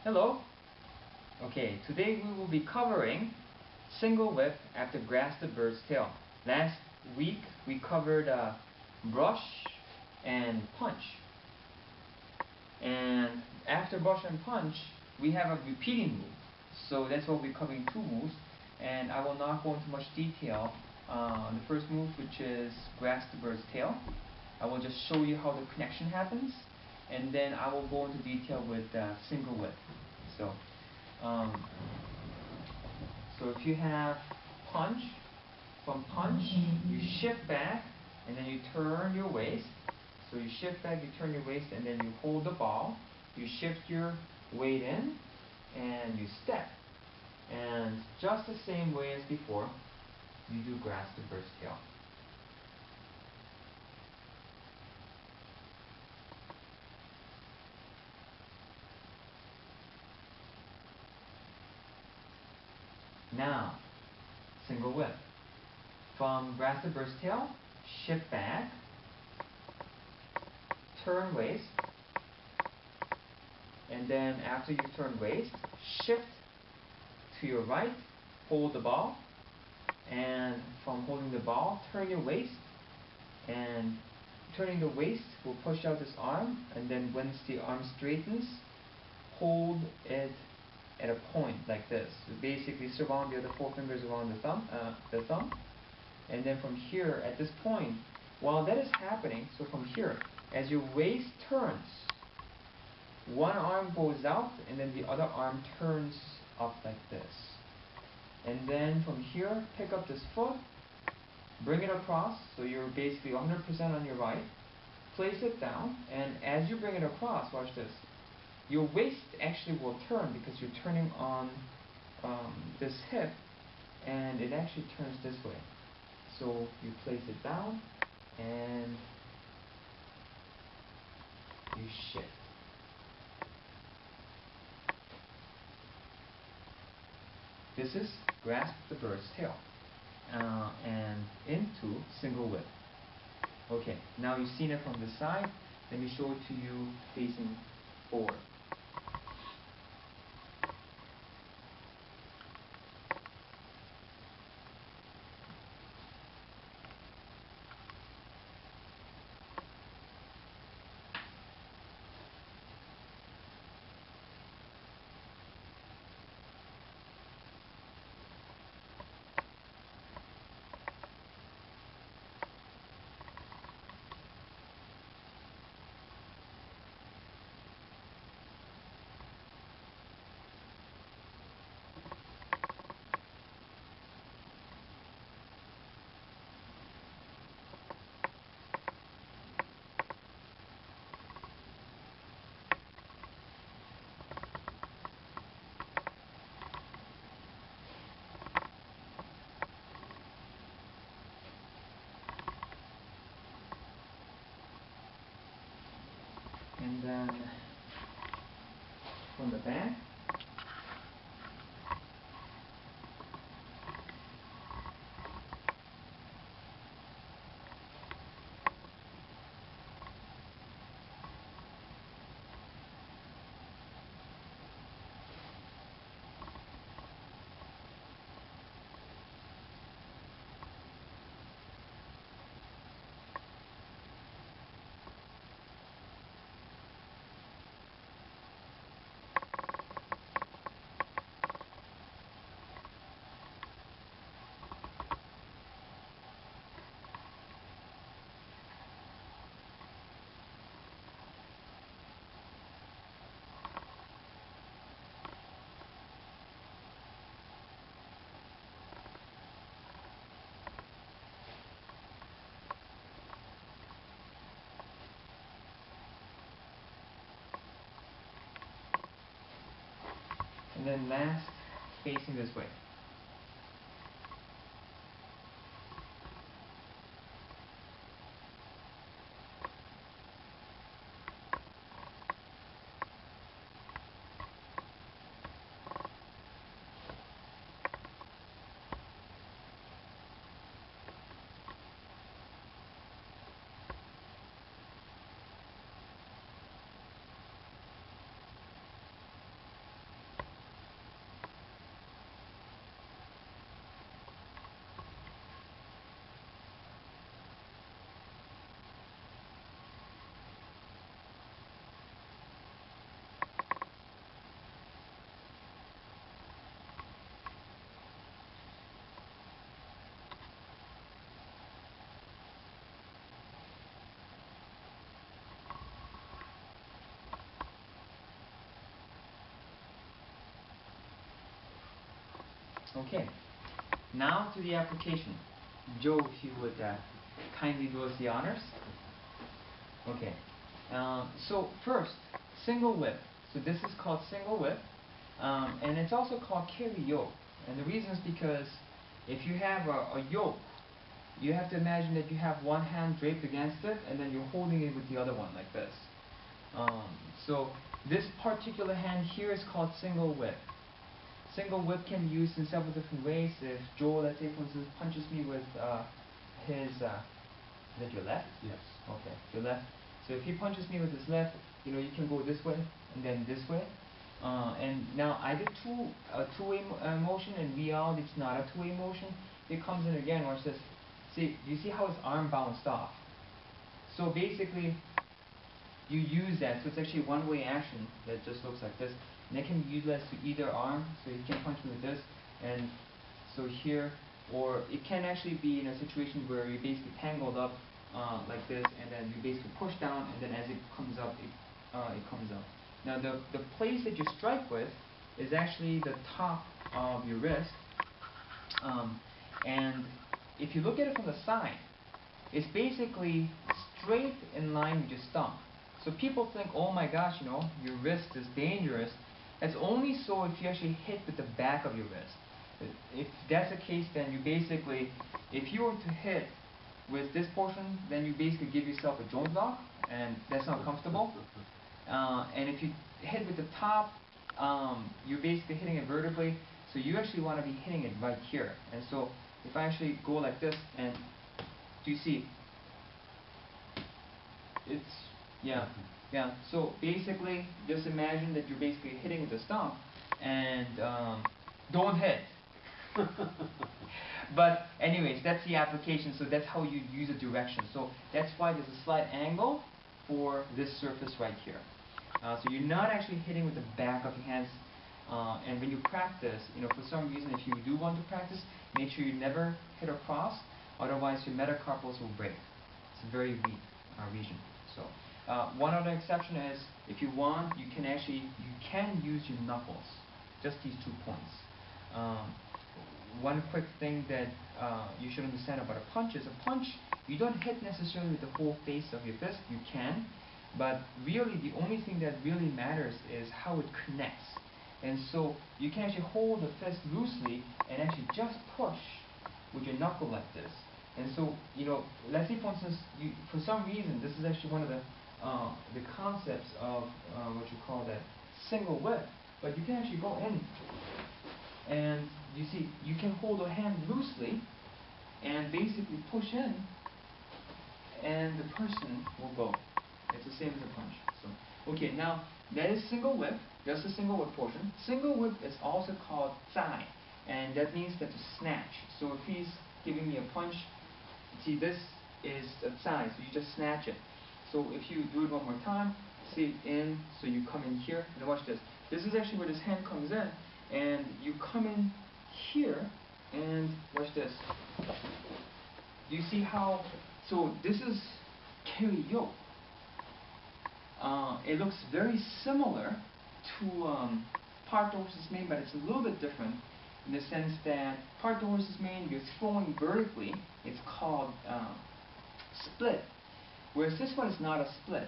Hello. Okay, today we will be covering single whip after grasp the bird's tail. Last week we covered brush and punch. And after brush and punch, we have a repeating move. So that's why we're covering two moves. And I will not go into much detail on the first move, which is grasp the bird's tail. I will just show you how the connection happens, and then I will go into detail with single whip. So if you have punch, from punch you shift back and then you turn your waist. So you shift back, you turn your waist, and then you hold the ball. You shift your weight in and you step. And just the same way as before, you do grasp the bird's tail. Now, single whip. From grasp the bird's tail, shift back, turn waist, and then after you turn waist, shift to your right, hold the ball, and from holding the ball, turn your waist, and turning the waist will push out this arm, and then once the arm straightens, hold it at a point like this. So basically surround the other four fingers around the thumb, and then from here at this point, while that is happening, so from here, as your waist turns, one arm goes out and then the other arm turns up like this. And then from here, pick up this foot, bring it across, so you're basically 100% on your right, place it down, and as you bring it across, watch this, your waist actually will turn because you're turning on this hip, and it actually turns this way. So you place it down and you shift. This is grasp the bird's tail and into single whip. Okay, now you've seen it from the side. Let me show it to you facing forward. And then from the back, and then last, facing this way. Okay. Now to the application. Joe, if you would kindly do us the honors. Okay. So first, single whip. So this is called single whip, and it's also called carry yoke. And the reason is because if you have a yoke, you have to imagine that you have one hand draped against it, and then you're holding it with the other one like this. So this particular hand here is called single whip. Single whip can be used in several different ways. If Joel, let's say for instance, punches me with his, is that your left? Yes. Okay, your left. So if he punches me with his left, you know, you can go this way and then this way. And now I did a two-way motion, and reality it's not a two-way motion. It comes in again. Watch this. See, you see how his arm bounced off. So basically, you use that. So it's actually a one-way action that just looks like this, and it can be utilized to either arm. So you can punch me with this, and so here, or it can actually be in a situation where you're basically tangled up like this, and then you basically push down, and then as it comes up, it comes up. Now the place that you strike with is actually the top of your wrist, and if you look at it from the side, it's basically straight in line with your stump. So people think, oh my gosh, you know, your wrist is dangerous. It's only so if you actually hit with the back of your wrist. If that's the case, then you basically, if you were to hit with this portion, then you basically give yourself a joint lock, and that's not comfortable. And if you hit with the top, you're basically hitting it vertically, so you actually want to be hitting it right here. And so if I actually go like this, and do you see? It's, yeah. So basically, just imagine that you're basically hitting with the stump, and don't hit. But anyways, that's the application, so that's how you use a direction. So that's why there's a slight angle for this surface right here. So you're not actually hitting with the back of your hands. And when you practice, you know, for some reason, if you do want to practice, make sure you never hit across, otherwise your metacarpals will break. It's a very weak region. So one other exception is, if you want, you can use your knuckles, just these 2 points. One quick thing that you should understand about a punch is a punch, you don't hit necessarily with the whole face of your fist. You can, but really the only thing that really matters is how it connects. And so you can actually hold the fist loosely and actually just push with your knuckle like this. And so, you know, let's say for instance, for some reason, this is actually one of the concepts of what you call that single whip, but you can actually go in, and you see, you can hold a hand loosely and basically push in, and the person will go. It's the same as a punch. So, okay, now that is single whip, just the single whip portion. Single whip is also called Tai, and that means that to snatch. So if he's giving me a punch, see, this is a Tai, so you just snatch it. So if you do it one more time, see, in, so you come in here, and watch this. This is actually where this hand comes in, and you come in here, and watch this. You see how, so this is carry yoke. It looks very similar to part the horse's mane, but it's a little bit different in the sense that part the horse's mane, you're throwing vertically. It's called split. Whereas this one is not a split.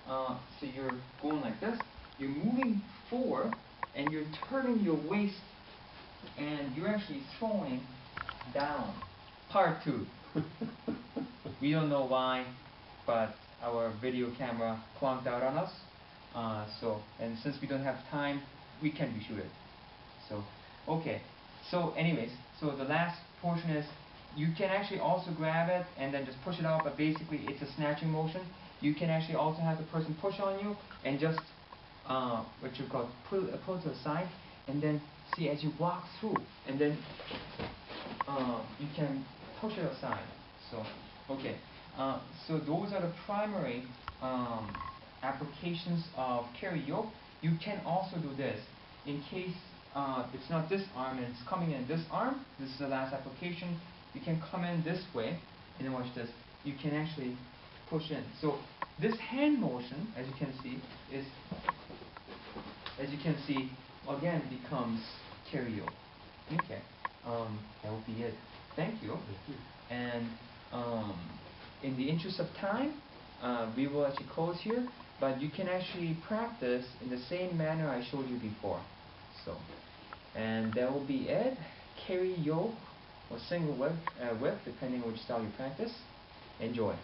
So you're going like this, you're moving forward, and you're turning your waist, and you're actually throwing down. Part 2. We don't know why, but our video camera clunked out on us. And since we don't have time, we can reshoot it. So, okay. So anyways, so the last portion is, you can actually also grab it and then just push it out, but basically it's a snatching motion. You can actually also have the person push on you and just, what you call, pull to the side, and then see as you walk through, and then you can push it aside. So, okay. So those are the primary applications of carry yoke. You can also do this. In case it's not this arm and it's coming in this arm, this is the last application. You can come in this way, and then watch this. You can actually push in. So this hand motion, as you can see, again becomes carry yoke. Okay. that will be it. Thank you. Thank you. And in the interest of time, we will actually close here, but you can actually practice in the same manner I showed you before. So, and that will be it. Carry yoke or single whip, depending on which style you practice. Enjoy.